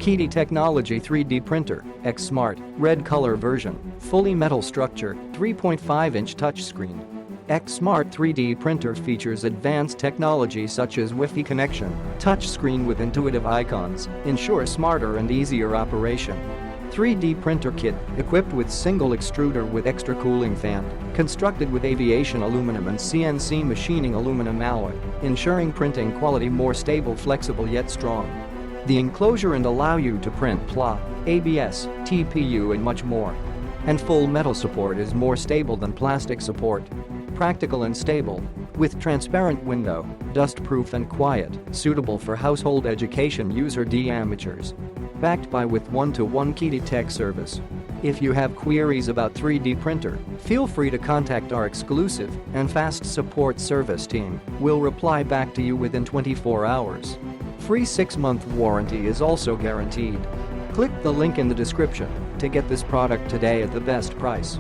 QIDI Technology 3D Printer, X Smart, red color version, fully metal structure, 3.5-inch touchscreen. X Smart 3D printer features advanced technology such as Wi-Fi connection, touchscreen with intuitive icons, ensure smarter and easier operation. 3D printer kit, equipped with single extruder with extra cooling fan, constructed with aviation aluminum and CNC machining aluminum alloy, ensuring printing quality more stable, flexible yet strong. The enclosure and allow you to print PLA, ABS, TPU and much more. And full metal support is more stable than plastic support. Practical and stable, with transparent window, dust-proof and quiet, suitable for household education use or amateurs. Backed by with One-to-one QIDI TECH service. If you have queries about 3D printer, feel free to contact our exclusive and fast support service team. We'll reply back to you within 24 hours. Free 6-month warranty is also guaranteed. Click the link in the description to get this product today at the best price.